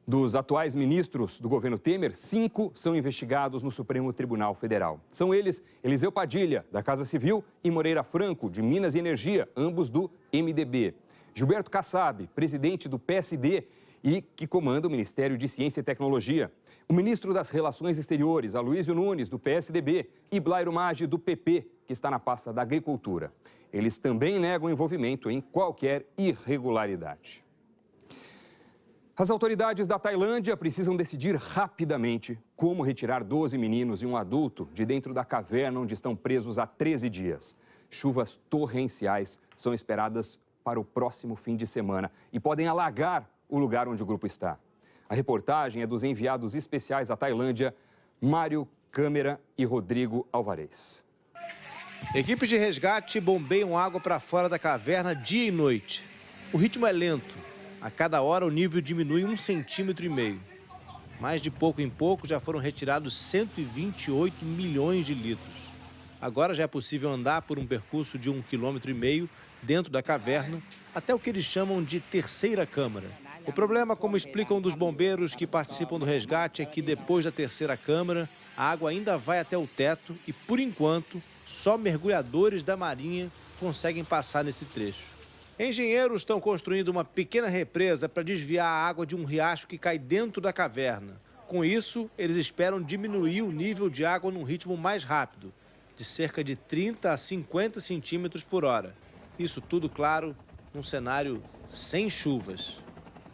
Dos atuais ministros do governo Temer, 5 são investigados no Supremo Tribunal Federal. São eles Eliseu Padilha, da Casa Civil, e Moreira Franco, de Minas e Energia, ambos do MDB. Gilberto Kassab, presidente do PSD e que comanda o Ministério de Ciência e Tecnologia. O ministro das Relações Exteriores, Aloysio Nunes, do PSDB, e Blairo Maggi, do PP, que está na pasta da Agricultura. Eles também negam envolvimento em qualquer irregularidade. As autoridades da Tailândia precisam decidir rapidamente como retirar 12 meninos e um adulto de dentro da caverna onde estão presos há 13 dias. Chuvas torrenciais são esperadas para o próximo fim de semana e podem alagar o lugar onde o grupo está. A reportagem é dos enviados especiais à Tailândia, Mário Câmara e Rodrigo Alvarez. Equipes de resgate bombeiam água para fora da caverna dia e noite. O ritmo é lento. A cada hora o nível diminui 1,5 centímetros. Mas de pouco em pouco já foram retirados 128 milhões de litros. Agora já é possível andar por um percurso de 1,5 km dentro da caverna até o que eles chamam de terceira câmara. O problema, como explicam um dos bombeiros que participam do resgate, é que depois da terceira câmara, a água ainda vai até o teto e, por enquanto, só mergulhadores da Marinha conseguem passar nesse trecho. Engenheiros estão construindo uma pequena represa para desviar a água de um riacho que cai dentro da caverna. Com isso, eles esperam diminuir o nível de água num ritmo mais rápido, de cerca de 30 a 50 centímetros por hora. Isso tudo, claro, num cenário sem chuvas.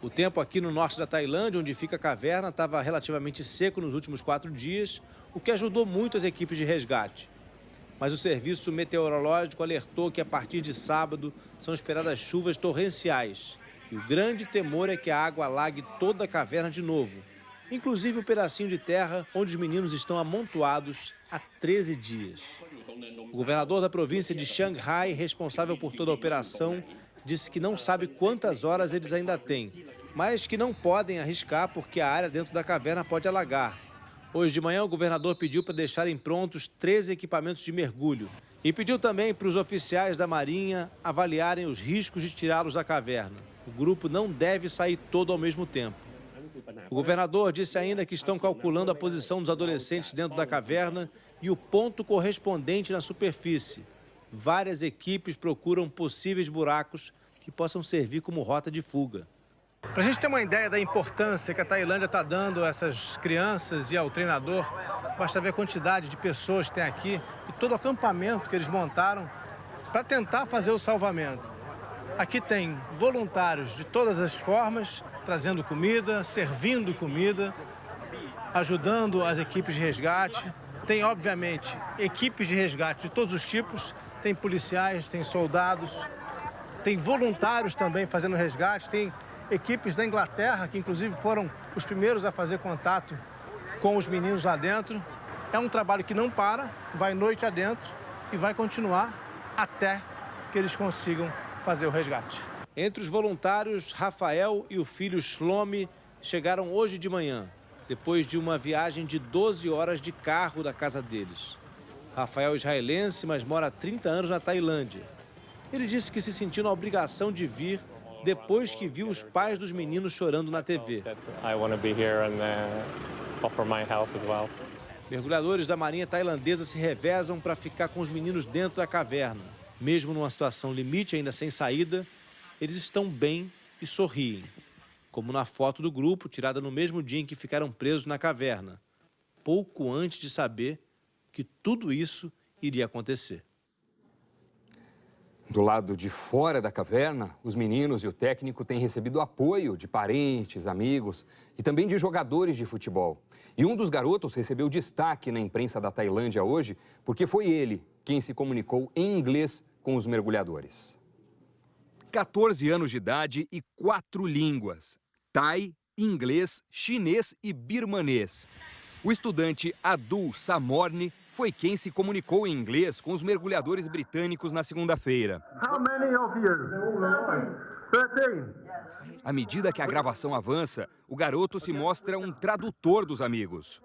O tempo aqui no norte da Tailândia, onde fica a caverna, estava relativamente seco nos últimos 4 dias, o que ajudou muito as equipes de resgate. Mas o serviço meteorológico alertou que a partir de sábado são esperadas chuvas torrenciais. E o grande temor é que a água alague toda a caverna de novo, inclusive o pedacinho de terra onde os meninos estão amontoados há 13 dias. O governador da província de Shanghai, responsável por toda a operação, disse que não sabe quantas horas eles ainda têm, mas que não podem arriscar porque a área dentro da caverna pode alagar. Hoje de manhã, o governador pediu para deixarem prontos 13 equipamentos de mergulho e pediu também para os oficiais da Marinha avaliarem os riscos de tirá-los da caverna. O grupo não deve sair todo ao mesmo tempo. O governador disse ainda que estão calculando a posição dos adolescentes dentro da caverna e o ponto correspondente na superfície. Várias equipes procuram possíveis buracos que possam servir como rota de fuga. Para a gente ter uma ideia da importância que a Tailândia está dando a essas crianças e ao treinador, basta ver a quantidade de pessoas que tem aqui e todo o acampamento que eles montaram para tentar fazer o salvamento. Aqui tem voluntários de todas as formas, trazendo comida, servindo comida, ajudando as equipes de resgate. Tem, obviamente, equipes de resgate de todos os tipos, tem policiais, tem soldados, tem voluntários também fazendo resgate, tem equipes da Inglaterra, que inclusive foram os primeiros a fazer contato com os meninos lá dentro. É um trabalho que não para, vai noite adentro e vai continuar até que eles consigam fazer o resgate. Entre os voluntários, Rafael e o filho Shlomi chegaram hoje de manhã, depois de uma viagem de 12 horas de carro da casa deles. Rafael é israelense, mas mora há 30 anos na Tailândia. Ele disse que se sentiu na obrigação de vir depois que viu os pais dos meninos chorando na TV. Mergulhadores da Marinha tailandesa se revezam para ficar com os meninos dentro da caverna. Mesmo numa situação limite, ainda sem saída, eles estão bem e sorriem. Como na foto do grupo, tirada no mesmo dia em que ficaram presos na caverna, pouco antes de saber que tudo isso iria acontecer. Do lado de fora da caverna, os meninos e o técnico têm recebido apoio de parentes, amigos e também de jogadores de futebol. E um dos garotos recebeu destaque na imprensa da Tailândia hoje porque foi ele quem se comunicou em inglês com os mergulhadores. 14 anos de idade e 4 línguas: thai, inglês, chinês e birmanês. O estudante Adul Samorni foi quem se comunicou em inglês com os mergulhadores britânicos na segunda-feira. À medida que a gravação avança, o garoto se mostra um tradutor dos amigos.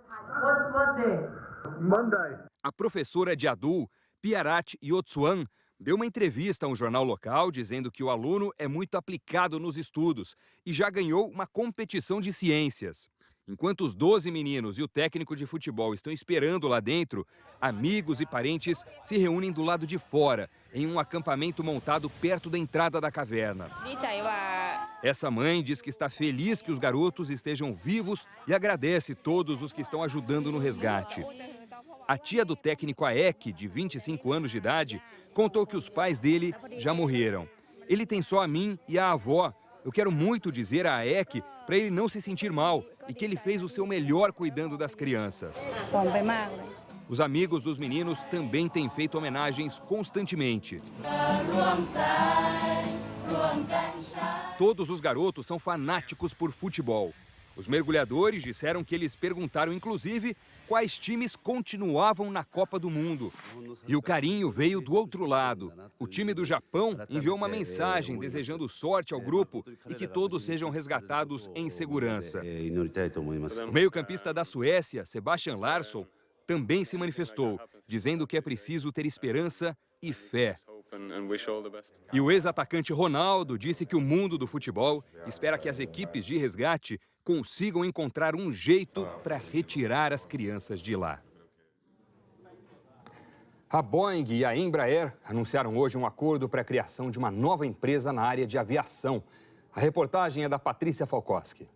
A professora de Adul, Piarat Yotsuan, deu uma entrevista a um jornal local dizendo que o aluno é muito aplicado nos estudos e já ganhou uma competição de ciências. Enquanto os 12 meninos e o técnico de futebol estão esperando lá dentro, amigos e parentes se reúnem do lado de fora, em um acampamento montado perto da entrada da caverna. Essa mãe diz que está feliz que os garotos estejam vivos e agradece todos os que estão ajudando no resgate. A tia do técnico Aek, de 25 anos de idade, contou que os pais dele já morreram. Ele tem só a mim e a avó. Eu quero muito dizer a Aek para ele não se sentir mal e que ele fez o seu melhor cuidando das crianças. Os amigos dos meninos também têm feito homenagens constantemente. Todos os garotos são fanáticos por futebol. Os mergulhadores disseram que eles perguntaram, inclusive, quais times continuavam na Copa do Mundo. E o carinho veio do outro lado. O time do Japão enviou uma mensagem desejando sorte ao grupo e que todos sejam resgatados em segurança. O meio-campista da Suécia, Sebastian Larsson, também se manifestou, dizendo que é preciso ter esperança e fé. E o ex-atacante Ronaldo disse que o mundo do futebol espera que as equipes de resgate consigam encontrar um jeito para retirar as crianças de lá. A Boeing e a Embraer anunciaram hoje um acordo para a criação de uma nova empresa na área de aviação. A reportagem é da Patrícia Falkowski.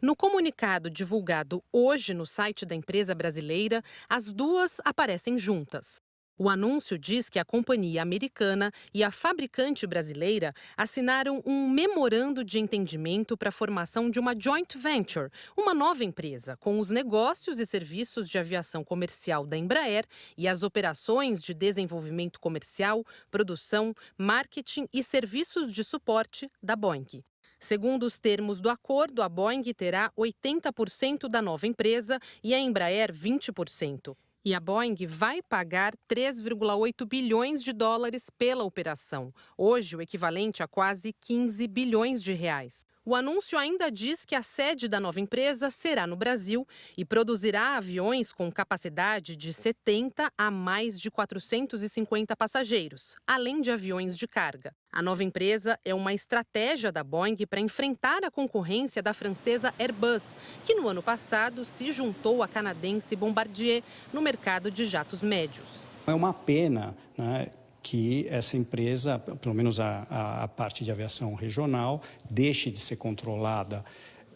No comunicado divulgado hoje no site da empresa brasileira, as duas aparecem juntas. O anúncio diz que a companhia americana e a fabricante brasileira assinaram um memorando de entendimento para a formação de uma joint venture, uma nova empresa, com os negócios e serviços de aviação comercial da Embraer e as operações de desenvolvimento comercial, produção, marketing e serviços de suporte da Boeing. Segundo os termos do acordo, a Boeing terá 80% da nova empresa e a Embraer 20%. E a Boeing vai pagar 3,8 bilhões de dólares pela operação, hoje o equivalente a quase 15 bilhões de reais. O anúncio ainda diz que a sede da nova empresa será no Brasil e produzirá aviões com capacidade de 70 a mais de 450 passageiros, além de aviões de carga. A nova empresa é uma estratégia da Boeing para enfrentar a concorrência da francesa Airbus, que no ano passado se juntou à canadense Bombardier no mercado de jatos médios. É uma pena, né, que essa empresa, pelo menos a parte de aviação regional, deixe de ser controlada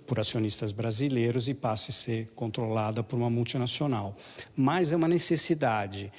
por acionistas brasileiros e passe a ser controlada por uma multinacional. Mas é uma necessidade.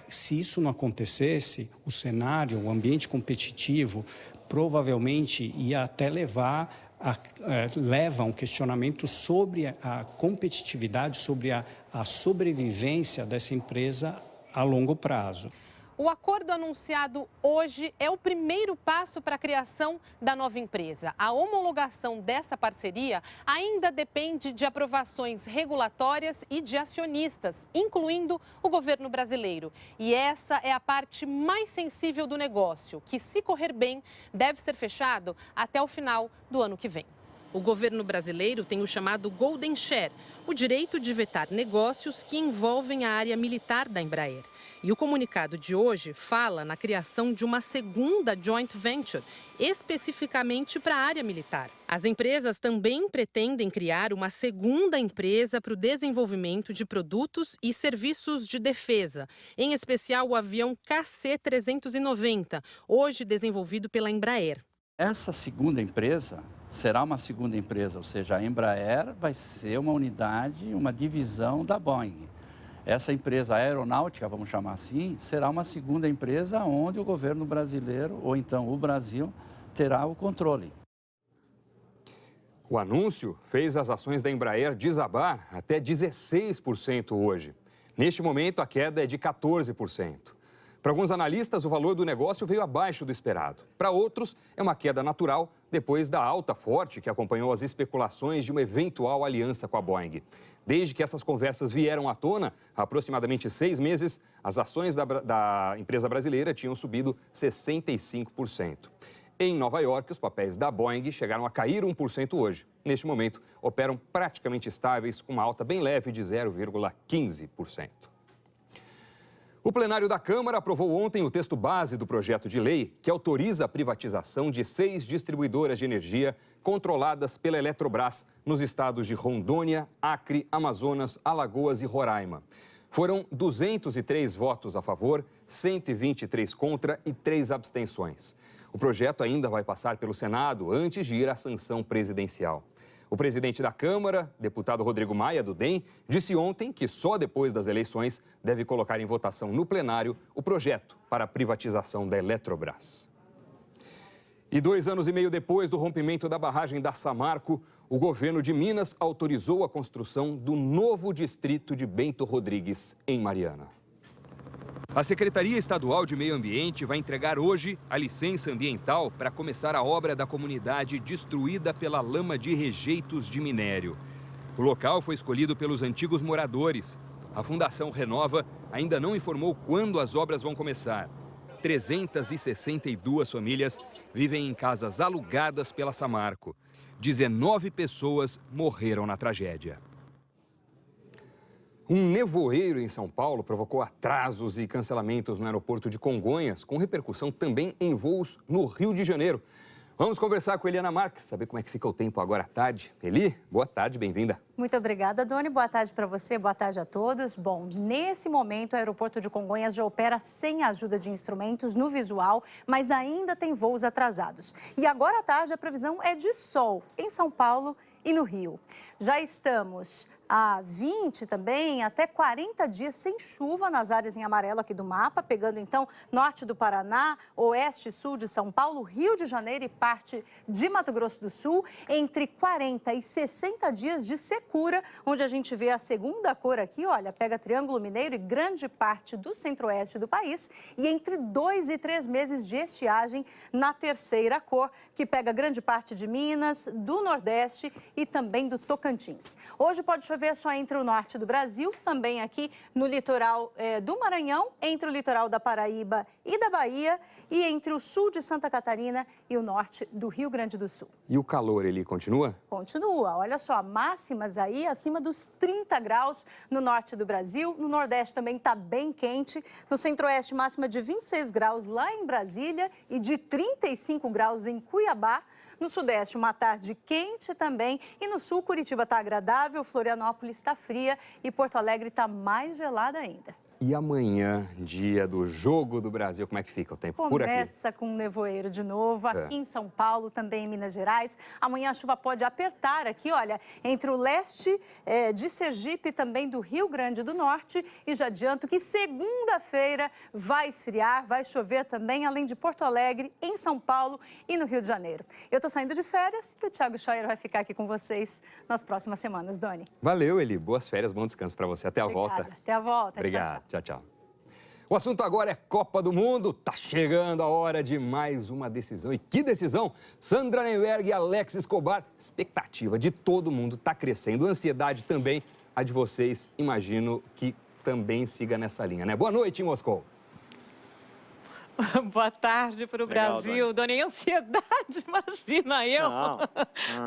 Se isso não acontecesse, o cenário, o ambiente competitivo, provavelmente ia até leva a um questionamento sobre a competitividade, sobre a sobrevivência dessa empresa a longo prazo. O acordo anunciado hoje é o primeiro passo para a criação da nova empresa. A homologação dessa parceria ainda depende de aprovações regulatórias e de acionistas, incluindo o governo brasileiro. E essa é a parte mais sensível do negócio, que, se correr bem, deve ser fechado até o final do ano que vem. O governo brasileiro tem o chamado Golden Share, o direito de vetar negócios que envolvem a área militar da Embraer. E o comunicado de hoje fala na criação de uma segunda joint venture, especificamente para a área militar. As empresas também pretendem criar uma segunda empresa para o desenvolvimento de produtos e serviços de defesa, em especial o avião KC-390, hoje desenvolvido pela Embraer. Essa segunda empresa será uma segunda empresa, ou seja, a Embraer vai ser uma unidade, uma divisão da Boeing. Essa empresa aeronáutica, vamos chamar assim, será uma segunda empresa onde o governo brasileiro, ou então o Brasil, terá o controle. O anúncio fez as ações da Embraer desabar até 16% hoje. Neste momento, a queda é de 14%. Para alguns analistas, o valor do negócio veio abaixo do esperado. Para outros, é uma queda natural depois da alta forte que acompanhou as especulações de uma eventual aliança com a Boeing. Desde que essas conversas vieram à tona, há aproximadamente 6 meses, as ações da empresa brasileira tinham subido 65%. Em Nova York, os papéis da Boeing chegaram a cair 1% hoje. Neste momento, operam praticamente estáveis, com uma alta bem leve de 0,15%. O plenário da Câmara aprovou ontem o texto base do projeto de lei que autoriza a privatização de 6 distribuidoras de energia controladas pela Eletrobras nos estados de Rondônia, Acre, Amazonas, Alagoas e Roraima. Foram 203 votos a favor, 123 contra e 3 abstenções. O projeto ainda vai passar pelo Senado antes de ir à sanção presidencial. O presidente da Câmara, deputado Rodrigo Maia, do DEM, disse ontem que só depois das eleições deve colocar em votação no plenário o projeto para a privatização da Eletrobras. E 2 anos e meio depois do rompimento da barragem da Samarco, o governo de Minas autorizou a construção do novo distrito de Bento Rodrigues, em Mariana. A Secretaria Estadual de Meio Ambiente vai entregar hoje a licença ambiental para começar a obra da comunidade destruída pela lama de rejeitos de minério. O local foi escolhido pelos antigos moradores. A Fundação Renova ainda não informou quando as obras vão começar. 362 famílias vivem em casas alugadas pela Samarco. 19 pessoas morreram na tragédia. Um nevoeiro em São Paulo provocou atrasos e cancelamentos no aeroporto de Congonhas, com repercussão também em voos no Rio de Janeiro. Vamos conversar com Eliana Marques, saber como é que fica o tempo agora à tarde. Eli, boa tarde, bem-vinda. Muito obrigada, Doni. Boa tarde para você, boa tarde a todos. Bom, nesse momento o aeroporto de Congonhas já opera sem a ajuda de instrumentos no visual, mas ainda tem voos atrasados. E agora à tarde a previsão é de sol em São Paulo e no Rio. Já estamos há 20 também, até 40 dias sem chuva nas áreas em amarelo aqui do mapa, pegando então norte do Paraná, oeste e sul de São Paulo, Rio de Janeiro e parte de Mato Grosso do Sul, entre 40 e 60 dias de secura, onde a gente vê a segunda cor aqui, olha, pega Triângulo Mineiro e grande parte do centro-oeste do país, e entre 2 e 3 meses de estiagem na terceira cor, que pega grande parte de Minas, do Nordeste e também do Tocantins. Hoje pode chover só entre o norte do Brasil, também aqui no litoral do Maranhão, entre o litoral da Paraíba e da Bahia e entre o sul de Santa Catarina e o norte do Rio Grande do Sul. E o calor, ele continua? Continua. Olha só, máximas aí acima dos 30 graus no norte do Brasil. No Nordeste também está bem quente. No Centro-Oeste, máxima de 26 graus lá em Brasília e de 35 graus em Cuiabá. No Sudeste, uma tarde quente também. E no Sul, Curitiba está agradável, Florianópolis está fria e Porto Alegre está mais gelada ainda. E amanhã, dia do Jogo do Brasil, como é que fica o tempo por aqui? Começa com um nevoeiro de novo, aqui em São Paulo, também em Minas Gerais. Amanhã a chuva pode apertar aqui, olha, entre o leste de Sergipe e também do Rio Grande do Norte. E já adianto que segunda-feira vai esfriar, vai chover também, além de Porto Alegre, em São Paulo e no Rio de Janeiro. Eu estou saindo de férias e o Thiago Scheuer vai ficar aqui com vocês nas próximas semanas, Doni. Valeu, Eli. Boas férias, bom descanso para você. Até a volta. Até a volta. Obrigado. Tchau, tchau. Tchau, tchau. O assunto agora é Copa do Mundo. Tá chegando a hora de mais uma decisão. E que decisão! Sandra Nemberg e Alex Escobar. Expectativa de todo mundo tá crescendo. Ansiedade também. A de vocês, imagino que também siga nessa linha, né? Boa noite, em Moscou. Boa tarde para o Brasil. Dona, ansiedade, imagina eu.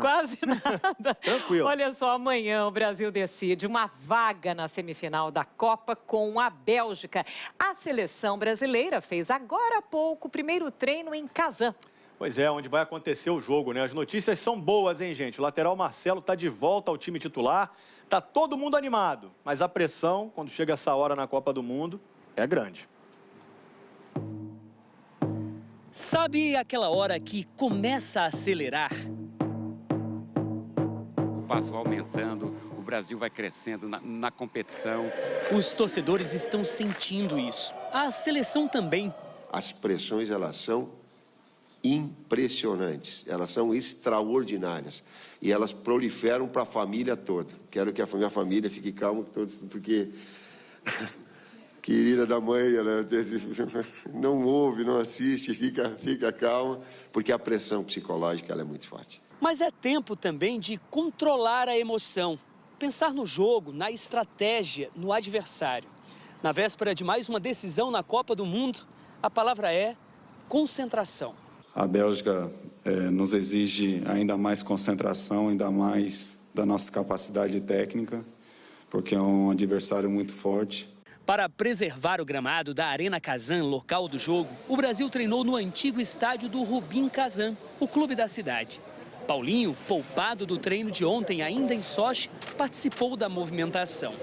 Quase nada. Tranquilo. Olha só, amanhã o Brasil decide uma vaga na semifinal da Copa com a Bélgica. A seleção brasileira fez agora há pouco o primeiro treino em Kazan. Pois é, onde vai acontecer o jogo, né? As notícias são boas, hein, gente? O lateral Marcelo está de volta ao time titular. Tá todo mundo animado, mas a pressão, quando chega essa hora na Copa do Mundo, é grande. Sabe aquela hora que começa a acelerar? O passo vai aumentando, o Brasil vai crescendo na competição. Os torcedores estão sentindo isso. A seleção também. As pressões, elas são impressionantes, elas são extraordinárias. E elas proliferam para a família toda. Quero que a minha família fique calma, porque... Querida da mãe, ela não ouve, não assiste, fica calma, porque a pressão psicológica ela é muito forte. Mas é tempo também de controlar a emoção, pensar no jogo, na estratégia, no adversário. Na véspera de mais uma decisão na Copa do Mundo, a palavra é concentração. A Bélgica nos exige ainda mais concentração, ainda mais da nossa capacidade técnica, porque é um adversário muito forte. Para preservar o gramado da Arena Kazan, local do jogo, o Brasil treinou no antigo estádio do Rubin Kazan, o clube da cidade. Paulinho, poupado do treino de ontem ainda em Sochi, participou da movimentação.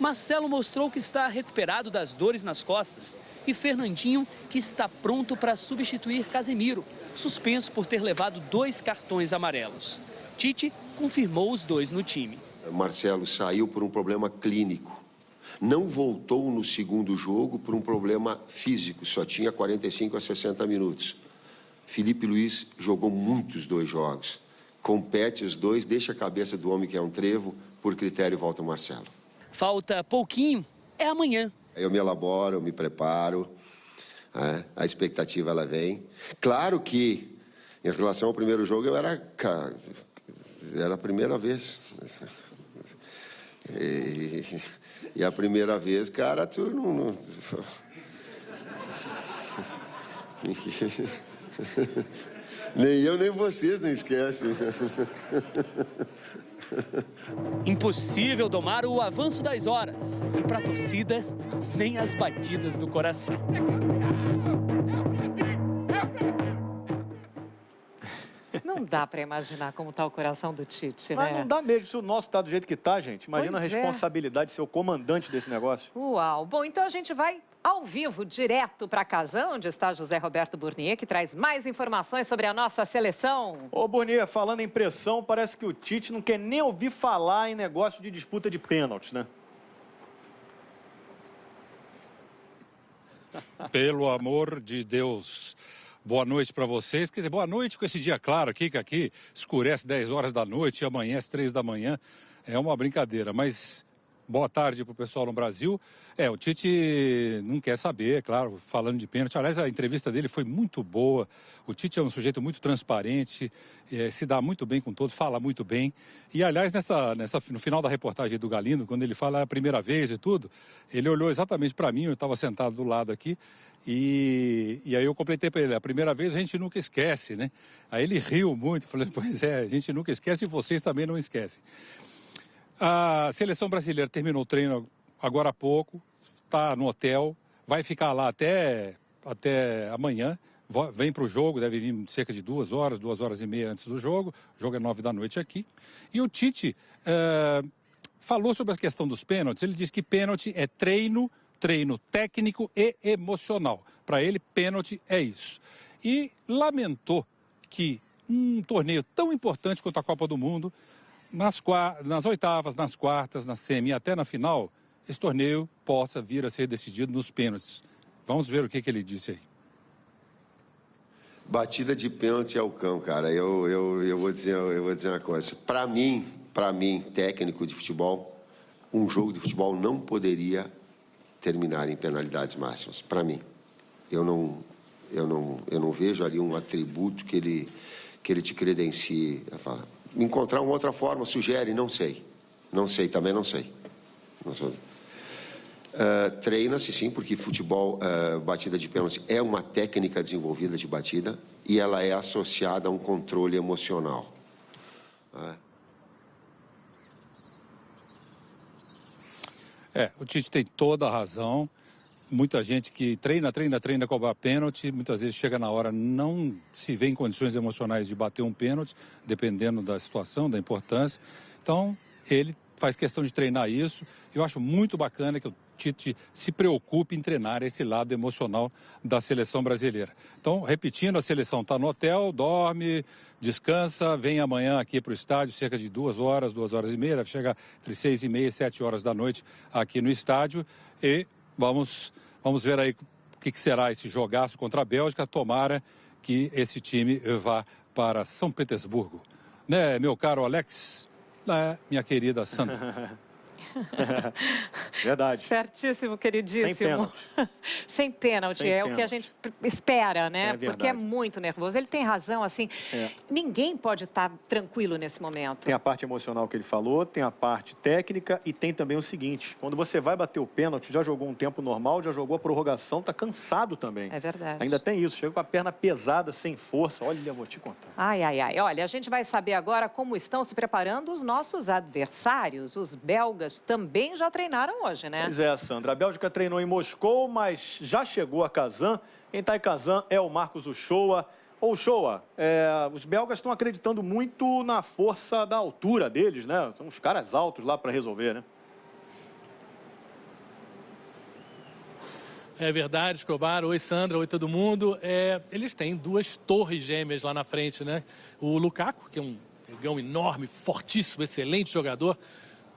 Marcelo mostrou que está recuperado das dores nas costas e Fernandinho, que está pronto para substituir Casemiro, suspenso por ter levado 2 cartões amarelos. Tite confirmou os 2 no time. Marcelo saiu por um problema clínico. Não voltou no segundo jogo por um problema físico, só tinha 45 a 60 minutos. Felipe Luiz jogou muitos 2 jogos. Compete os 2, deixa a cabeça do homem que é um trevo, por critério volta o Marcelo. Falta pouquinho, é amanhã. Eu me elaboro, eu me preparo, a expectativa ela vem. Claro que, em relação ao primeiro jogo, era a primeira vez. E a primeira vez, cara, tu não... Nem eu, nem vocês não esquecem. Impossível domar o avanço das horas. E para a torcida, nem as batidas do coração. Não dá para imaginar como está o coração do Tite, Mas né? não dá mesmo, se o nosso está do jeito que está, gente. Imagina Pois a responsabilidade de ser o comandante desse negócio. Uau! Bom, então a gente vai ao vivo, direto para Kazan, onde está José Roberto Burnier, que traz mais informações sobre a nossa seleção. Ô, Burnier, falando em pressão, parece que o Tite não quer nem ouvir falar em negócio de disputa de pênalti, né? Pelo amor de Deus. Boa noite para vocês. Quer dizer, boa noite com esse dia claro aqui, que aqui escurece 10 horas da noite e amanhece 3 da manhã. É uma brincadeira, mas boa tarde para o pessoal no Brasil. O Tite não quer saber, é claro, falando de pênalti. Aliás, a entrevista dele foi muito boa. O Tite é um sujeito muito transparente, se dá muito bem com todos, fala muito bem. E, aliás, no final da reportagem do Galindo, quando ele fala a primeira vez e tudo, ele olhou exatamente para mim, eu estava sentado do lado aqui, e aí eu completei para ele, a primeira vez a gente nunca esquece, né? Aí ele riu muito, falei, pois é, a gente nunca esquece e vocês também não esquecem. A seleção brasileira terminou o treino agora há pouco, está no hotel, vai ficar lá até amanhã, vem para o jogo, deve vir cerca de 2 horas, 2 horas e meia antes do jogo, o jogo é 9 da noite aqui. E o Tite falou sobre a questão dos pênaltis, ele disse que pênalti é treino técnico e emocional. Para ele, pênalti é isso. E lamentou que um torneio tão importante quanto a Copa do Mundo, nas oitavas, nas quartas, na semi e até na final, esse torneio possa vir a ser decidido nos pênaltis. Vamos ver o que ele disse aí. Batida de pênalti é o cão, cara. Eu vou dizer uma coisa. Para mim, técnico de futebol, um jogo de futebol não poderia terminar em penalidades máximas. Para mim, eu não vejo ali um atributo que ele te credencie a falar. Encontrar uma outra forma, sugere, não sei. Não sei, também não sei. Treina-se sim, porque futebol, batida de pênalti é uma técnica desenvolvida de batida e ela é associada a um controle emocional. O Tite tem toda a razão. Muita gente que treina cobrar pênalti, muitas vezes chega na hora, não se vê em condições emocionais de bater um pênalti, dependendo da situação, da importância. Então, ele faz questão de treinar isso. Eu acho muito bacana que o Tite se preocupe em treinar esse lado emocional da seleção brasileira. Então, repetindo, a seleção está no hotel, dorme, descansa, vem amanhã aqui para o estádio, cerca de 2 horas, 2 horas e meia, deve chegar entre 6h30 e 7 horas da noite aqui no estádio e vamos ver aí o que será esse jogaço contra a Bélgica. Tomara que esse time vá para São Petersburgo. Né, meu caro Alex? Minha querida Sandra. Verdade. Certíssimo, queridíssimo. Sem pênalti. Sem pênalti, é o que a gente espera, né? Porque é muito nervoso. Ele tem razão, assim, ninguém pode estar tranquilo nesse momento. Tem a parte emocional que ele falou, tem a parte técnica e tem também o seguinte, quando você vai bater o pênalti, já jogou um tempo normal, já jogou a prorrogação, tá cansado também. É verdade. Ainda tem isso, chega com a perna pesada, sem força, olha, eu vou te contar. Ai. Olha, a gente vai saber agora como estão se preparando os nossos adversários, os belgas belgas também já treinaram hoje, né? Pois é, Sandra. A Bélgica treinou em Moscou, mas já chegou a Kazan. Quem está em Kazan é o Marcos Uchoa. Ô, Uchoa, os belgas estão acreditando muito na força da altura deles, né? São uns caras altos lá para resolver, né? É verdade, Escobar. Oi, Sandra. Oi, todo mundo. Eles têm duas torres gêmeas lá na frente, né? O Lukaku, que é um negão enorme, fortíssimo, excelente jogador,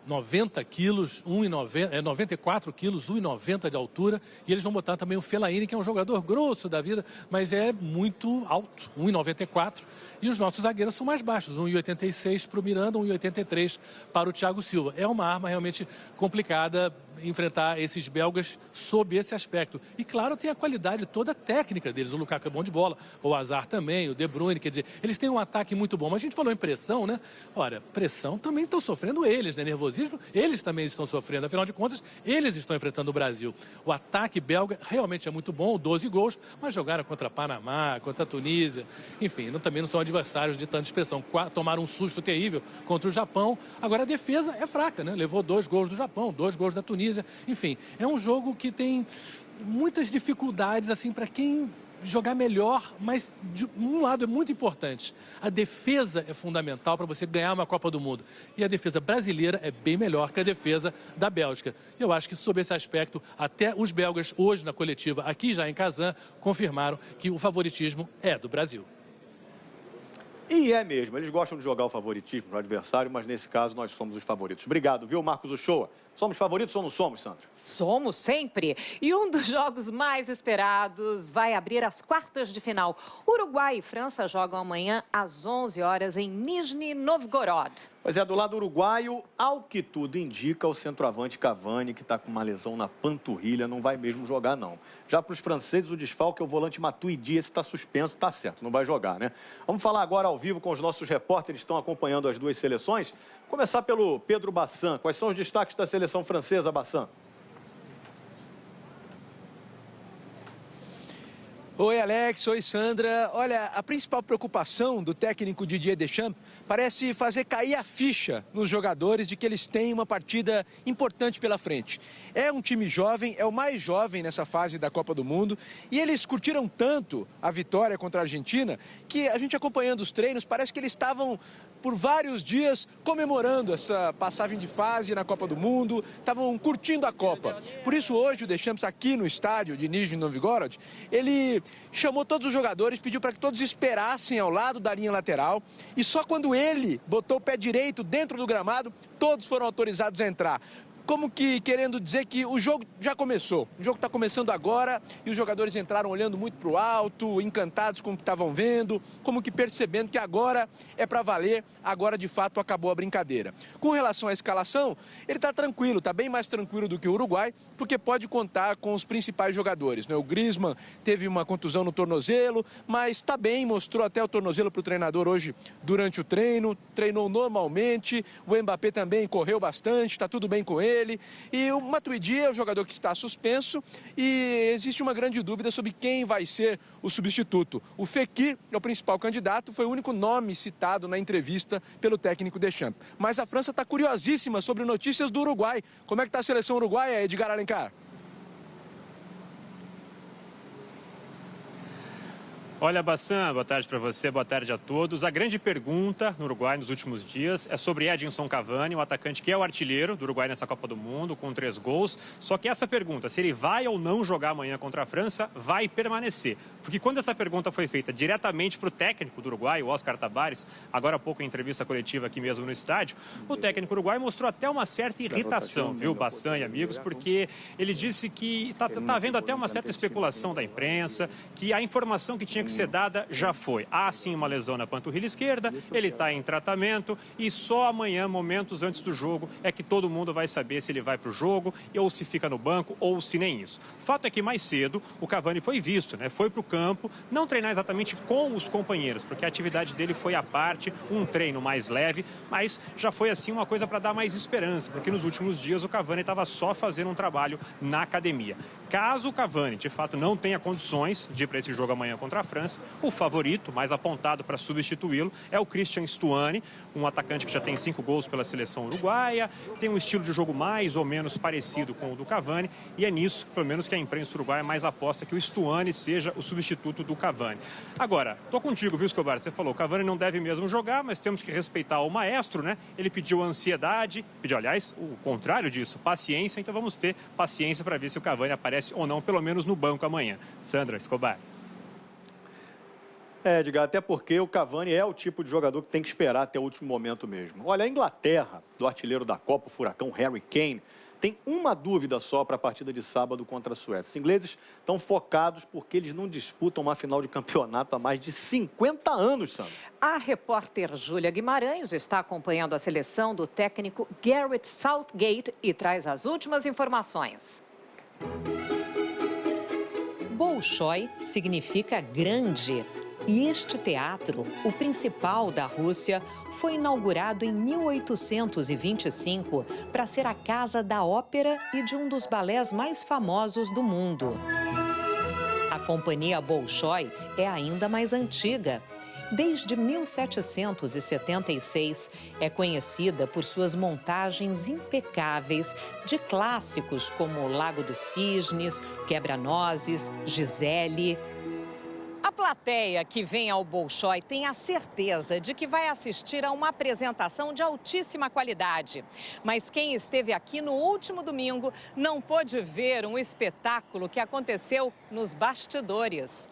90 quilos, 94 quilos, 1,90 de altura. E eles vão botar também o Fellaini, que é um jogador grosso da vida, mas é muito alto, 1,94. E os nossos zagueiros são mais baixos, 1,86 para o Miranda, 1,83 para o Thiago Silva. É uma arma realmente complicada enfrentar esses belgas sob esse aspecto. E, claro, tem a qualidade toda técnica deles. O Lukaku é bom de bola, o Hazard também, o De Bruyne, quer dizer, eles têm um ataque muito bom. Mas a gente falou em pressão, né? Ora, pressão também estão sofrendo eles, né? Nervosismo, eles também estão sofrendo. Afinal de contas, eles estão enfrentando o Brasil. O ataque belga realmente é muito bom, 12 gols, mas jogaram contra Panamá, contra a Tunísia. Enfim, também não são adversários de tanta expressão. Tomaram um susto terrível contra o Japão. Agora, a defesa é fraca, né? Levou 2 gols do Japão, 2 gols da Tunísia. Enfim, é um jogo que tem muitas dificuldades, assim, para quem jogar melhor, mas de um lado é muito importante. A defesa é fundamental para você ganhar uma Copa do Mundo. E a defesa brasileira é bem melhor que a defesa da Bélgica. Eu acho que, sob esse aspecto, até os belgas, hoje na coletiva, aqui já em Kazan, confirmaram que o favoritismo é do Brasil. E é mesmo, eles gostam de jogar o favoritismo no adversário, mas nesse caso nós somos os favoritos. Obrigado, viu, Marcos Uchoa? Somos favoritos ou não somos, Sandra? Somos sempre. E um dos jogos mais esperados vai abrir as quartas de final. Uruguai e França jogam amanhã às 11 horas em Nizhny Novgorod. Pois é, do lado uruguaio, ao que tudo indica, o centroavante Cavani, que está com uma lesão na panturrilha, não vai mesmo jogar, não. Já para os franceses, o desfalque é o volante Matuidi, esse está suspenso, está certo, não vai jogar, né? Vamos falar agora ao vivo com os nossos repórteres que estão acompanhando as duas seleções. Começar pelo Pedro Bassan. Quais são os destaques da seleção francesa, Bassan? Oi, Alex. Oi, Sandra. Olha, a principal preocupação do técnico Didier Deschamps parece fazer cair a ficha nos jogadores de que eles têm uma partida importante pela frente. É um time jovem, é o mais jovem nessa fase da Copa do Mundo, e eles curtiram tanto a vitória contra a Argentina que a gente acompanhando os treinos, parece que eles estavam por vários dias comemorando essa passagem de fase na Copa do Mundo, estavam curtindo a Copa. Por isso hoje o Deschamps aqui no estádio de Nizhny Novgorod, ele chamou todos os jogadores, pediu para que todos esperassem ao lado da linha lateral, e só quando ele botou o pé direito dentro do gramado, todos foram autorizados a entrar. Como que querendo dizer que o jogo já começou. O jogo está começando agora e os jogadores entraram olhando muito para o alto, encantados com o que estavam vendo, como que percebendo que agora é para valer, agora de fato acabou a brincadeira. Com relação à escalação, ele está tranquilo, está bem mais tranquilo do que o Uruguai, porque pode contar com os principais jogadores, né? O Griezmann teve uma contusão no tornozelo, mas está bem, mostrou até o tornozelo para o treinador hoje durante o treino, treinou normalmente, o Mbappé também correu bastante, está tudo bem com ele. E o Matuidi é o jogador que está suspenso e existe uma grande dúvida sobre quem vai ser o substituto. O Fekir é o principal candidato, foi o único nome citado na entrevista pelo técnico Deschamps. Mas a França está curiosíssima sobre notícias do Uruguai. Como é que está a seleção uruguaia, Edgar Alencar? Olha, Bassan, boa tarde para você, boa tarde a todos. A grande pergunta no Uruguai nos últimos dias é sobre Edinson Cavani, o atacante que é o artilheiro do Uruguai nessa Copa do Mundo, com 3 gols. Só que essa pergunta, se ele vai ou não jogar amanhã contra a França, vai permanecer. Porque quando essa pergunta foi feita diretamente para o técnico do Uruguai, o Oscar Tabares, agora há pouco em entrevista coletiva aqui mesmo no estádio, o técnico uruguai mostrou até uma certa irritação, viu, Bassan e amigos, porque ele disse que está havendo até uma certa especulação da imprensa, que a informação que tinha que ser dada já foi. Há sim uma lesão na panturrilha esquerda, ele está em tratamento e só amanhã, momentos antes do jogo, é que todo mundo vai saber se ele vai para o jogo ou se fica no banco ou se nem isso. Fato é que mais cedo o Cavani foi visto, né? Foi para o campo, não treinar exatamente com os companheiros, porque a atividade dele foi à parte, um treino mais leve, mas já foi assim uma coisa para dar mais esperança, porque nos últimos dias o Cavani estava só fazendo um trabalho na academia. Caso o Cavani, de fato, não tenha condições de ir para esse jogo amanhã contra a França, França. O favorito, mais apontado para substituí-lo, é o Christian Stuani, um atacante que já tem 5 gols pela seleção uruguaia, tem um estilo de jogo mais ou menos parecido com o do Cavani, e é nisso, pelo menos, que a imprensa uruguaia mais aposta que o Stuani seja o substituto do Cavani. Agora, tô contigo, viu, Escobar? Você falou, o Cavani não deve mesmo jogar, mas temos que respeitar o maestro, né? Ele pediu ansiedade, pediu, aliás, o contrário disso, paciência, então vamos ter paciência para ver se o Cavani aparece ou não, pelo menos no banco amanhã. Sandra, Escobar. Edgar, até porque o Cavani é o tipo de jogador que tem que esperar até o último momento mesmo. Olha, a Inglaterra, do artilheiro da Copa, o furacão Harry Kane, tem uma dúvida só para a partida de sábado contra a Suécia. Os ingleses estão focados porque eles não disputam uma final de campeonato há mais de 50 anos, Sandra. A repórter Júlia Guimarães está acompanhando a seleção do técnico Gareth Southgate e traz as últimas informações. Bolshoi significa grande. E este teatro, o principal da Rússia, foi inaugurado em 1825 para ser a casa da ópera e de um dos balés mais famosos do mundo. A companhia Bolshoi é ainda mais antiga. Desde 1776, é conhecida por suas montagens impecáveis de clássicos como Lago dos Cisnes, Quebra-Nozes, Gisele. A plateia que vem ao Bolshoi tem a certeza de que vai assistir a uma apresentação de altíssima qualidade. Mas quem esteve aqui no último domingo não pôde ver um espetáculo que aconteceu nos bastidores.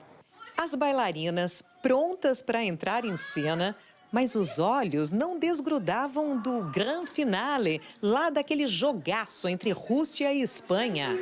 As bailarinas prontas para entrar em cena, mas os olhos não desgrudavam do grand finale, lá daquele jogaço entre Rússia e Espanha.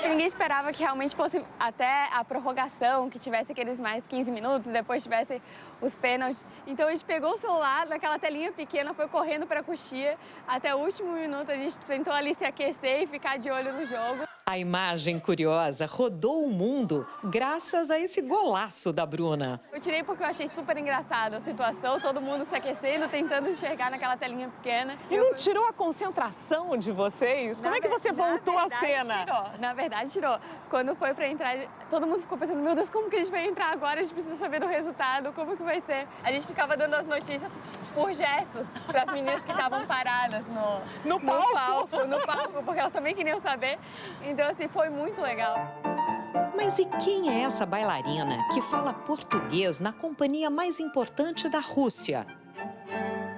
Ninguém esperava que realmente fosse até a prorrogação, que tivesse aqueles mais 15 minutos, depois tivesse os pênaltis. Então a gente pegou o celular, naquela telinha pequena, foi correndo para a coxia. Até o último minuto a gente tentou ali se aquecer e ficar de olho no jogo. A imagem curiosa rodou o mundo graças a esse golaço da Bruna. Eu tirei porque eu achei super engraçada a situação, todo mundo se aquecendo, tentando enxergar naquela telinha pequena. E não tirou a concentração de vocês? Como é que você voltou à cena? Na verdade, tirou. Quando foi para entrar, todo mundo ficou pensando, meu Deus, como que a gente vai entrar agora? A gente precisa saber do resultado, como que vai ser? A gente ficava dando as notícias por gestos para as meninas que estavam paradas no palco, porque elas também queriam saber. Então, assim, foi muito legal. Mas e quem é essa bailarina que fala português na companhia mais importante da Rússia?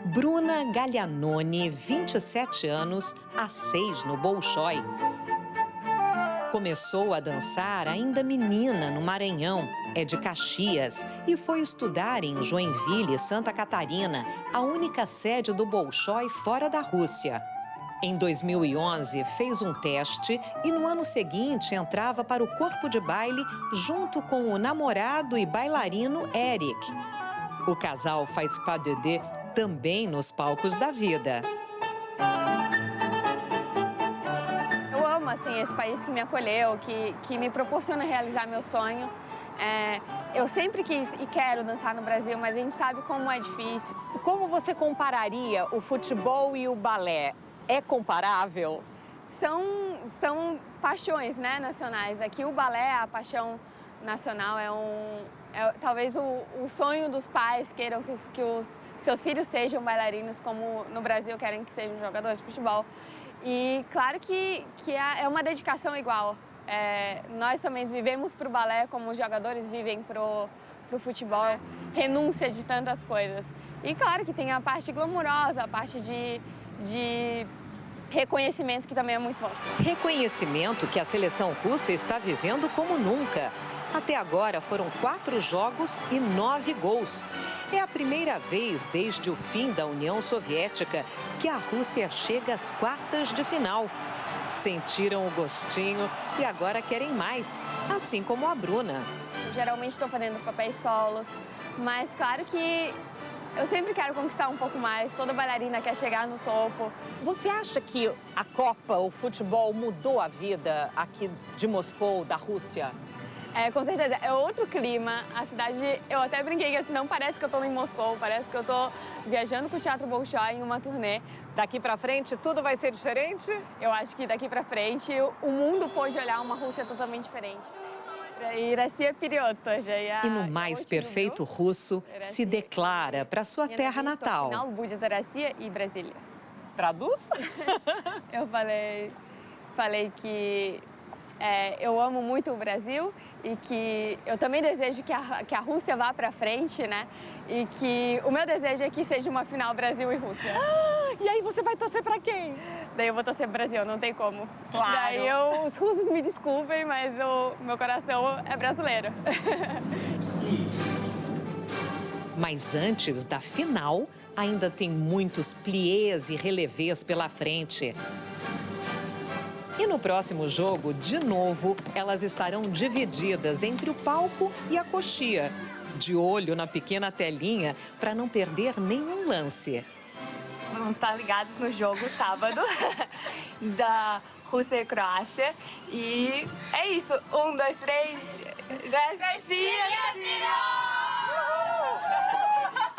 Bruna Gaglianoni, 27 anos, há 6 no Bolshoi. Começou a dançar ainda menina no Maranhão, é de Caxias, e foi estudar em Joinville, Santa Catarina, a única sede do Bolshoi fora da Rússia. Em 2011, fez um teste e no ano seguinte entrava para o corpo de baile junto com o namorado e bailarino Eric. O casal faz pas de deux também nos palcos da vida. Eu amo, assim, esse país que me acolheu, que me proporciona realizar meu sonho. Eu sempre quis e quero dançar no Brasil, mas a gente sabe como é difícil. Como você compararia o futebol e o balé? É comparável? São paixões, né, nacionais. Aqui o balé, a paixão nacional, talvez o sonho dos pais queiram que os seus filhos sejam bailarinos, como no Brasil querem que sejam jogadores de futebol. E claro que é uma dedicação igual. Nós também vivemos para o balé como os jogadores vivem para o futebol. Renúncia de tantas coisas. E claro que tem a parte glamurosa, a parte de reconhecimento, que também é muito bom. Reconhecimento que a seleção russa está vivendo como nunca. Até agora foram 4 jogos e 9 gols. É a primeira vez desde o fim da União Soviética que a Rússia chega às quartas de final. Sentiram o gostinho e agora querem mais, assim como a Bruna. Geralmente estou fazendo papéis solos, mas claro que eu sempre quero conquistar um pouco mais, toda bailarina quer chegar no topo. Você acha que a Copa, o futebol, mudou a vida aqui de Moscou, da Rússia? Com certeza, é outro clima. A cidade, eu até brinquei que não parece que eu estou em Moscou, parece que eu estou viajando com o Teatro Bolshoi em uma turnê. Daqui pra frente tudo vai ser diferente? Eu acho que daqui pra frente o mundo pode olhar uma Rússia totalmente diferente. E no mais perfeito russo, se declara para sua terra natal. Traduz? Eu falei que eu amo muito o Brasil e que eu também desejo que a Rússia vá para frente, né? E que o meu desejo é que seja uma final Brasil e Rússia. E aí você vai torcer para quem? Daí eu vou torcer pro Brasil, não tem como. Claro. Daí os russos me desculpem, mas o meu coração é brasileiro. Mas antes da final, ainda tem muitos pliés e relevés pela frente. E no próximo jogo, de novo, elas estarão divididas entre o palco e a coxia, de olho na pequena telinha para não perder nenhum lance. Vamos estar ligados no jogo sábado da Rússia e Croácia. E é isso. 1, 2, 3. Россия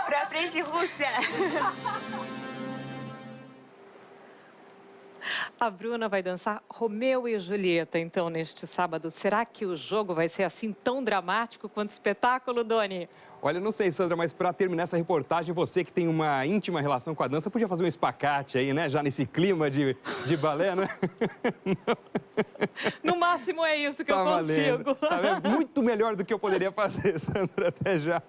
pra frente, Rússia! A Bruna vai dançar Romeu e Julieta, então, neste sábado. Será que o jogo vai ser assim tão dramático quanto o espetáculo, Doni? Olha, não sei, Sandra, mas para terminar essa reportagem, você que tem uma íntima relação com a dança, podia fazer um espacate aí, né? Já nesse clima de balé, né? No máximo é isso que eu consigo. Tá vendo? Muito melhor do que eu poderia fazer, Sandra, até já.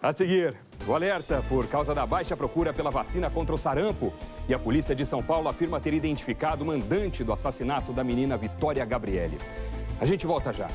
A seguir, o alerta por causa da baixa procura pela vacina contra o sarampo. E a polícia de São Paulo afirma ter identificado o mandante do assassinato da menina Vitória Gabriele. A gente volta já.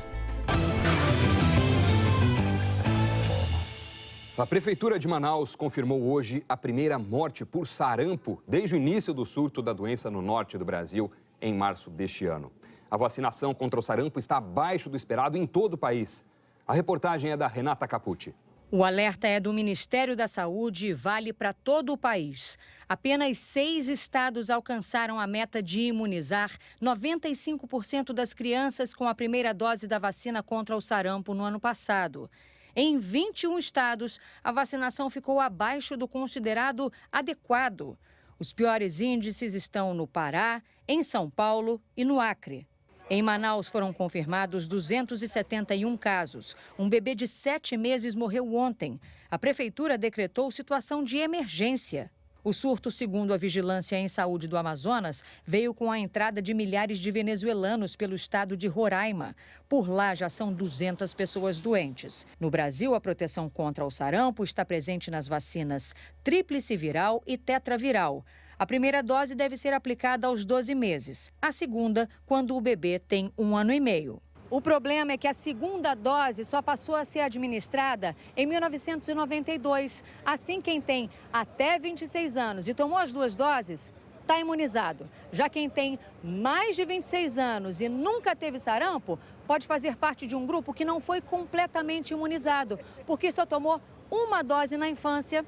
A Prefeitura de Manaus confirmou hoje a primeira morte por sarampo desde o início do surto da doença no norte do Brasil, em março deste ano. A vacinação contra o sarampo está abaixo do esperado em todo o país. A reportagem é da Renata Capucci. O alerta é do Ministério da Saúde e vale para todo o país. Apenas 6 estados alcançaram a meta de imunizar 95% das crianças com a primeira dose da vacina contra o sarampo no ano passado. Em 21 estados, a vacinação ficou abaixo do considerado adequado. Os piores índices estão no Pará, em São Paulo e no Acre. Em Manaus foram confirmados 271 casos. Um bebê de 7 meses morreu ontem. A prefeitura decretou situação de emergência. O surto, segundo a Vigilância em Saúde do Amazonas, veio com a entrada de milhares de venezuelanos pelo estado de Roraima. Por lá já são 200 pessoas doentes. No Brasil, a proteção contra o sarampo está presente nas vacinas tríplice viral e tetraviral. A primeira dose deve ser aplicada aos 12 meses, a segunda quando o bebê tem 1 ano e meio. O problema é que a segunda dose só passou a ser administrada em 1992. Assim, quem tem até 26 anos e tomou as 2 doses está imunizado. Já quem tem mais de 26 anos e nunca teve sarampo pode fazer parte de um grupo que não foi completamente imunizado, porque só tomou 1 dose na infância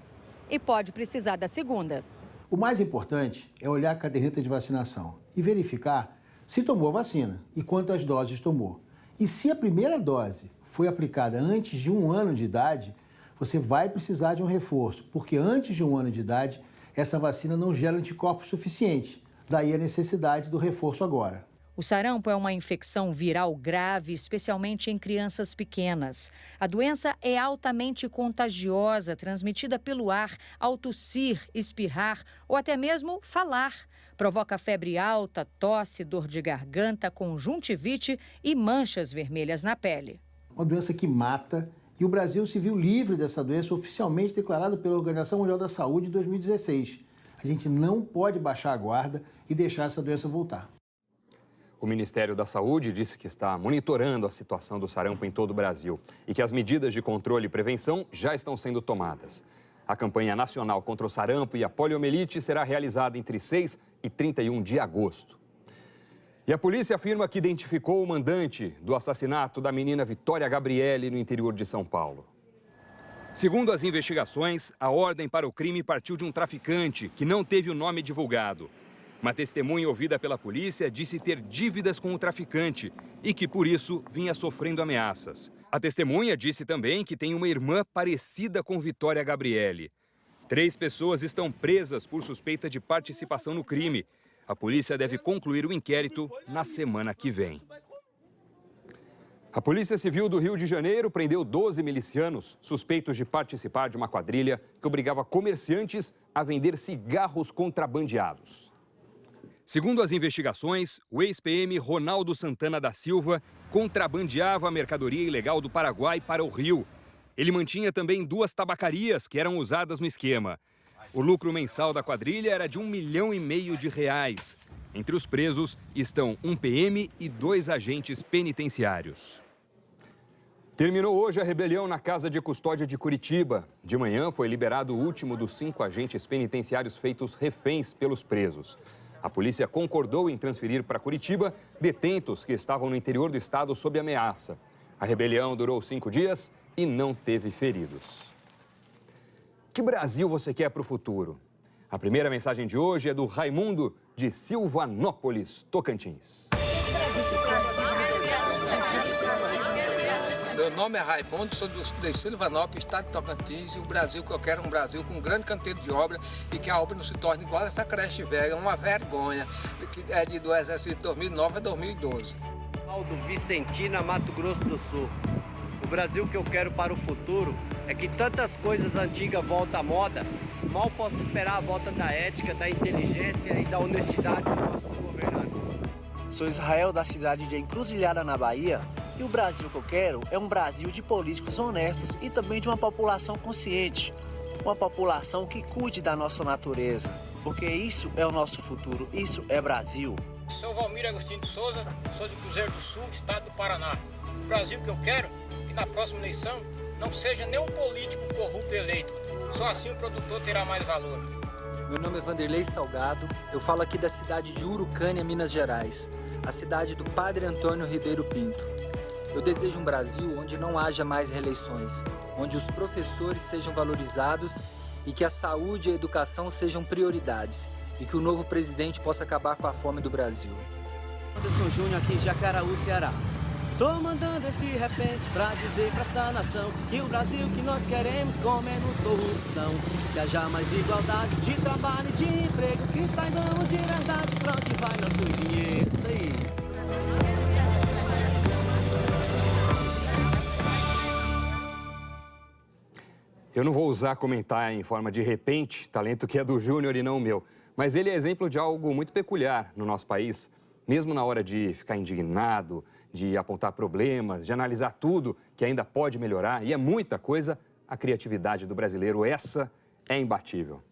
e pode precisar da segunda. O mais importante é olhar a caderneta de vacinação e verificar se tomou a vacina e quantas doses tomou. E se a primeira dose foi aplicada antes de 1 ano de idade, você vai precisar de um reforço, porque antes de 1 ano de idade, essa vacina não gera anticorpos suficientes. Daí a necessidade do reforço agora. O sarampo é uma infecção viral grave, especialmente em crianças pequenas. A doença é altamente contagiosa, transmitida pelo ar, ao tossir, espirrar ou até mesmo falar. Provoca febre alta, tosse, dor de garganta, conjuntivite e manchas vermelhas na pele. Uma doença que mata, e o Brasil se viu livre dessa doença, oficialmente declarado pela Organização Mundial da Saúde em 2016. A gente não pode baixar a guarda e deixar essa doença voltar. O Ministério da Saúde disse que está monitorando a situação do sarampo em todo o Brasil e que as medidas de controle e prevenção já estão sendo tomadas. A campanha nacional contra o sarampo e a poliomielite será realizada entre 6 e 31 de agosto. E a polícia afirma que identificou o mandante do assassinato da menina Vitória Gabriele no interior de São Paulo. Segundo as investigações, a ordem para o crime partiu de um traficante que não teve o nome divulgado. Uma testemunha ouvida pela polícia disse ter dívidas com o traficante e que, por isso, vinha sofrendo ameaças. A testemunha disse também que tem uma irmã parecida com Vitória Gabriele. 3 pessoas estão presas por suspeita de participação no crime. A polícia deve concluir o inquérito na semana que vem. A Polícia Civil do Rio de Janeiro prendeu 12 milicianos suspeitos de participar de uma quadrilha que obrigava comerciantes a vender cigarros contrabandeados. Segundo as investigações, o ex-PM Ronaldo Santana da Silva contrabandeava a mercadoria ilegal do Paraguai para o Rio. Ele mantinha também 2 tabacarias que eram usadas no esquema. O lucro mensal da quadrilha era de R$1,5 milhão. Entre os presos estão um PM e 2 agentes penitenciários. Terminou hoje a rebelião na Casa de Custódia de Curitiba. De manhã foi liberado o último dos 5 agentes penitenciários feitos reféns pelos presos. A polícia concordou em transferir para Curitiba detentos que estavam no interior do estado sob ameaça. A rebelião durou 5 dias e não teve feridos. Que Brasil você quer para o futuro? A primeira mensagem de hoje é do Raimundo, de Silvanópolis, Tocantins. Meu nome é Raimundo, sou de Silvanópolis, estado de Tocantins, e o Brasil que eu quero é um Brasil com um grande canteiro de obra e que a obra não se torne igual a essa creche velha, é uma vergonha, que é do Exército de 2009 a 2012. Do Vicentina, Mato Grosso do Sul. O Brasil que eu quero para o futuro é que tantas coisas antigas voltam à moda. Mal posso esperar a volta da ética, da inteligência e da honestidade dos nossos governantes. Sou Israel, da cidade de Encruzilhada, na Bahia. E o Brasil que eu quero é um Brasil de políticos honestos e também de uma população consciente. Uma população que cuide da nossa natureza, porque isso é o nosso futuro, isso é Brasil. Sou Valmir Agostinho de Souza, sou de Cruzeiro do Sul, estado do Paraná. O Brasil que eu quero é que na próxima eleição não seja nenhum político corrupto eleito. Só assim o produtor terá mais valor. Meu nome é Vanderlei Salgado, eu falo aqui da cidade de Urucânia, Minas Gerais, a cidade do Padre Antônio Ribeiro Pinto. Eu desejo um Brasil onde não haja mais reeleições, onde os professores sejam valorizados e que a saúde e a educação sejam prioridades e que o novo presidente possa acabar com a fome do Brasil. Anderson Júnior aqui em Jacaraú, Ceará. Tô mandando esse repente pra dizer pra essa nação que o Brasil que nós queremos com menos corrupção, que haja mais igualdade de trabalho e de emprego, que saibamos de verdade pra onde vai nosso dinheiro. Isso aí. Eu não vou usar comentar em forma de repente, talento que é do Júnior e não meu, mas ele é exemplo de algo muito peculiar no nosso país. Mesmo na hora de ficar indignado, de apontar problemas, de analisar tudo que ainda pode melhorar, e é muita coisa, a criatividade do brasileiro, essa é imbatível.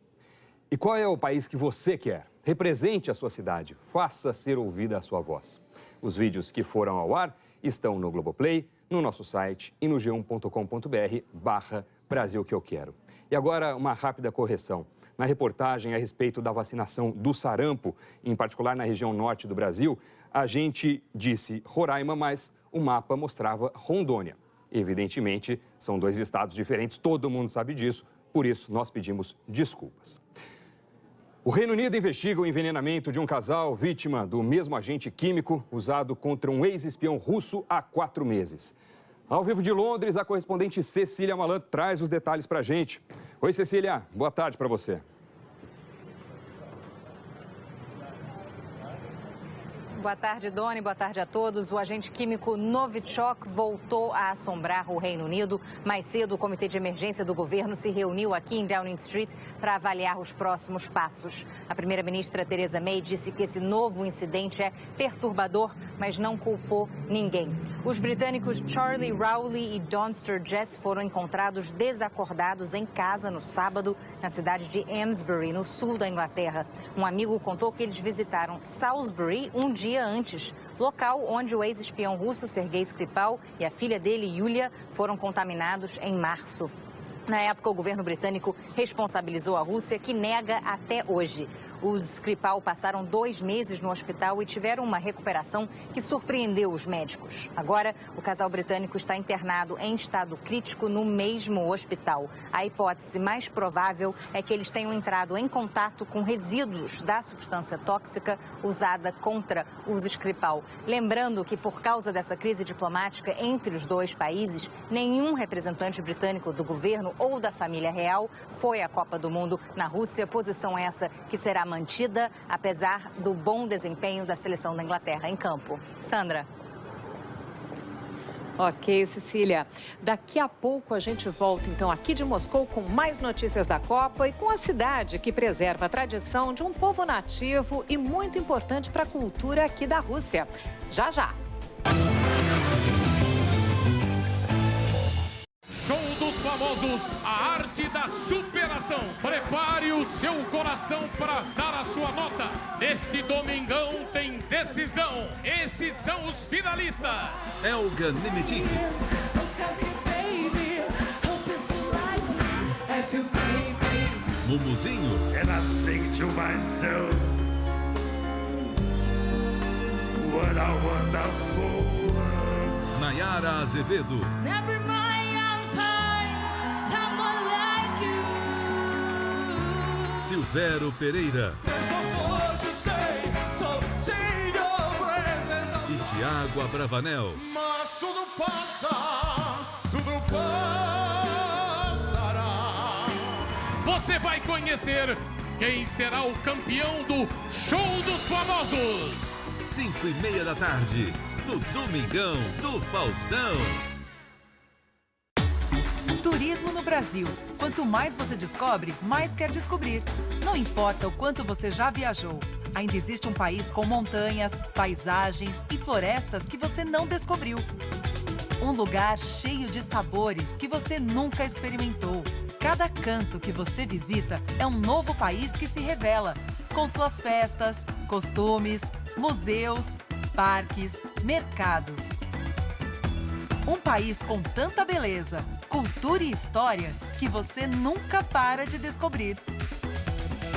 E qual é o país que você quer? Represente a sua cidade, faça ser ouvida a sua voz. Os vídeos que foram ao ar estão no Globoplay, no nosso site e no g1.com.br/Brasil que eu quero. E agora uma rápida correção. Na reportagem a respeito da vacinação do sarampo, em particular na região norte do Brasil, a gente disse Roraima, mas o mapa mostrava Rondônia. Evidentemente, são 2 estados diferentes, todo mundo sabe disso, por isso nós pedimos desculpas. O Reino Unido investiga o envenenamento de um casal vítima do mesmo agente químico usado contra um ex-espião russo há 4 meses. Ao vivo de Londres, a correspondente Cecília Malan traz os detalhes para a gente. Oi, Cecília, boa tarde para você. Boa tarde, Doni. Boa tarde a todos. O agente químico Novichok voltou a assombrar o Reino Unido. Mais cedo, o Comitê de Emergência do governo se reuniu aqui em Downing Street para avaliar os próximos passos. A primeira-ministra Theresa May disse que esse novo incidente é perturbador, mas não culpou ninguém. Os britânicos Charlie Rowley e Don Sturgess foram encontrados desacordados em casa no sábado, na cidade de Amesbury, no sul da Inglaterra. Um amigo contou que eles visitaram Salisbury um dia antes, local onde o ex-espião russo Sergei Skripal e a filha dele, Yulia, foram contaminados em março. Na época, o governo britânico responsabilizou a Rússia, que nega até hoje. Os Skripal passaram 2 meses no hospital e tiveram uma recuperação que surpreendeu os médicos. Agora, o casal britânico está internado em estado crítico no mesmo hospital. A hipótese mais provável é que eles tenham entrado em contato com resíduos da substância tóxica usada contra os Skripal. Lembrando que, por causa dessa crise diplomática entre os 2 países, nenhum representante britânico do governo ou da família real foi à Copa do Mundo na Rússia, posição essa que será mantida, apesar do bom desempenho da seleção da Inglaterra em campo. Sandra. Ok, Cecília. Daqui a pouco a gente volta, então, aqui de Moscou com mais notícias da Copa e com a cidade que preserva a tradição de um povo nativo e muito importante para a cultura aqui da Rússia. Já, já. Show dos famosos, a arte da superação. Prepare o seu coração para dar a sua nota. Neste domingão tem decisão. Esses são os finalistas. Elga Nemetic. Mumuzinho. And I think to myself, what a wonderful world. Nayara Azevedo. Silvério Pereira e Tiago Abravanel. Mas tudo passa, tudo passará. Você vai conhecer quem será o campeão do Show dos Famosos. 5:30 da tarde, no Domingão do Faustão. Turismo no Brasil. Quanto mais você descobre, mais quer descobrir. Não importa o quanto você já viajou. Ainda existe um país com montanhas, paisagens e florestas que você não descobriu. Um lugar cheio de sabores que você nunca experimentou. Cada canto que você visita é um novo país que se revela, com suas festas, costumes, museus, parques, mercados. Um país com tanta beleza, cultura e história que você nunca para de descobrir.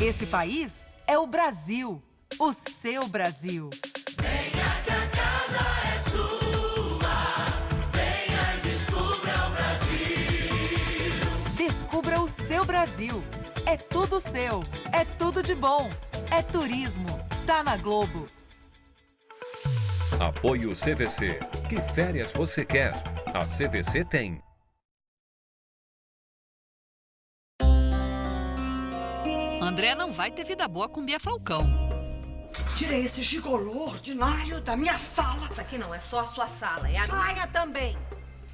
Esse país é o Brasil, o seu Brasil. Venha que a casa é sua. Venha e descubra o Brasil. Descubra o seu Brasil. É tudo seu, é tudo de bom. É turismo. Tá na Globo. Apoio CVC. Que férias você quer? A CVC tem. André não vai ter vida boa com Bia Falcão. Tirei esse gigolô ordinário da minha sala. Isso aqui não é só a sua sala, é a minha também.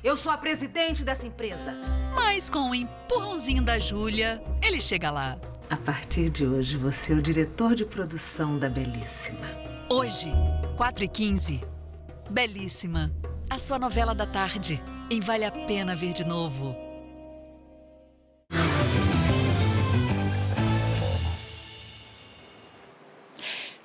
Eu sou a presidente dessa empresa. Mas com o empurrãozinho da Júlia, ele chega lá. A partir de hoje, você é o diretor de produção da Belíssima. Hoje, 4h15. Belíssima. A sua novela da tarde. Em Vale a Pena Ver de Novo.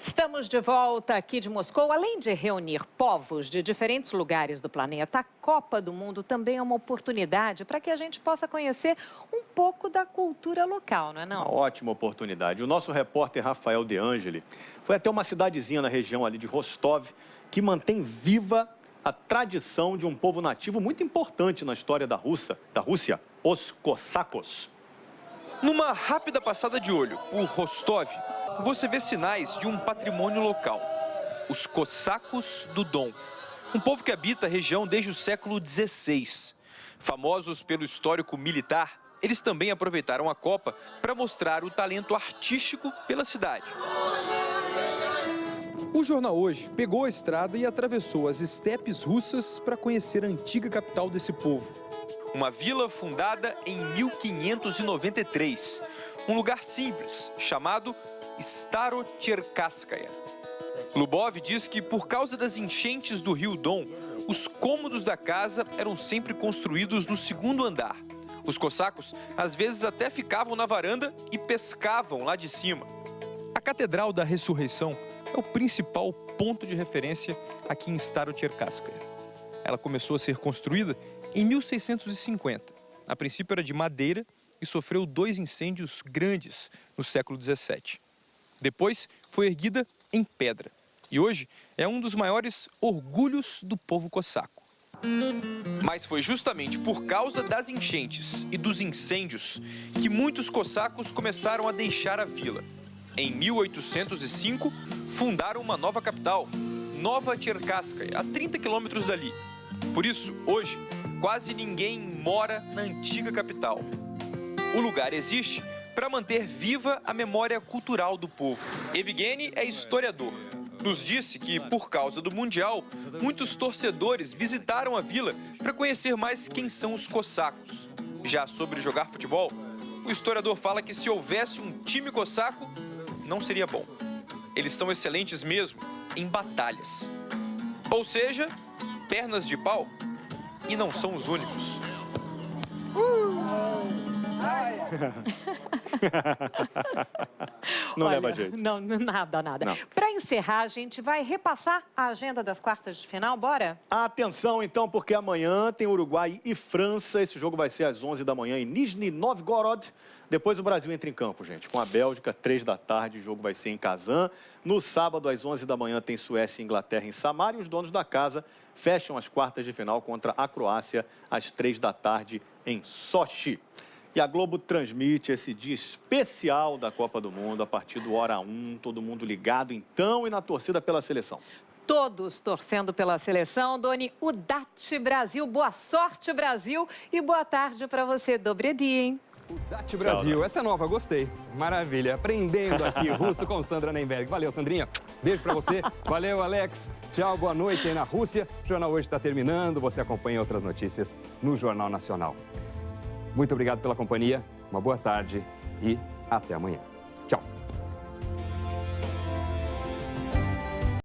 Estamos de volta aqui de Moscou. Além de reunir povos de diferentes lugares do planeta, a Copa do Mundo também é uma oportunidade para que a gente possa conhecer um pouco da cultura local, não é não? Uma ótima oportunidade. O nosso repórter Rafael De Angeli foi até uma cidadezinha na região ali de Rostov que mantém viva a tradição de um povo nativo muito importante na história da Rússia, os cossacos. Numa rápida passada de olho por Rostov, você vê sinais de um patrimônio local. Os cossacos do Don. Um povo que habita a região desde o século XVI. Famosos pelo histórico militar, eles também aproveitaram a Copa para mostrar o talento artístico pela cidade. O Jornal Hoje pegou a estrada e atravessou as estepes russas para conhecer a antiga capital desse povo. Uma vila fundada em 1593. Um lugar simples, chamado Starocherkasskaya. Lubov diz que por causa das enchentes do rio Don, os cômodos da casa eram sempre construídos no segundo andar. Os cossacos às vezes até ficavam na varanda e pescavam lá de cima. A Catedral da Ressurreição é o principal ponto de referência aqui em Starocherkasskaya. Ela começou a ser construída em 1650. A princípio era de madeira e sofreu 2 incêndios grandes no século XVII. Depois foi erguida em pedra e hoje é um dos maiores orgulhos do povo cossaco. Mas foi justamente por causa das enchentes e dos incêndios que muitos cossacos começaram a deixar a vila. Em 1805, fundaram uma nova capital, Nova Cherkasskaya, a 30 quilômetros dali. Por isso, hoje, quase ninguém mora na antiga capital. O lugar existe para manter viva a memória cultural do povo. Evgeny é historiador. nos disse que, por causa do Mundial, muitos torcedores visitaram a vila para conhecer mais quem são os cossacos. Já sobre jogar futebol, o historiador fala que se houvesse um time cosaco, não seria bom. Eles são excelentes mesmo em batalhas. Ou seja, pernas de pau, e não são os únicos. Não leva jeito. Não, nada. Não. Para encerrar, a gente vai repassar a agenda das quartas de final, bora? Atenção, então, porque amanhã tem Uruguai e França. Esse jogo vai ser às 11 da manhã em Nizhny Novgorod. Depois o Brasil entra em campo, gente, com a Bélgica, 3 da tarde. O jogo vai ser em Kazan. No sábado, às 11 da manhã, tem Suécia e Inglaterra em Samara. E os donos da casa fecham as quartas de final contra a Croácia, às 3 da tarde, em Sochi. E a Globo transmite esse dia especial da Copa do Mundo a partir do hora 1. Todo mundo ligado, então, e na torcida pela seleção. Todos torcendo pela seleção. Doni Udati Brasil, boa sorte, Brasil. E boa tarde para você, dobre dia, hein? Udati Brasil, essa é nova, gostei. Maravilha, aprendendo aqui russo com Sandra Nemberg. Valeu, Sandrinha. Beijo pra você. Valeu, Alex. Tchau, boa noite aí na Rússia. O Jornal Hoje está terminando. Você acompanha outras notícias no Jornal Nacional. Muito obrigado pela companhia, uma boa tarde e até amanhã.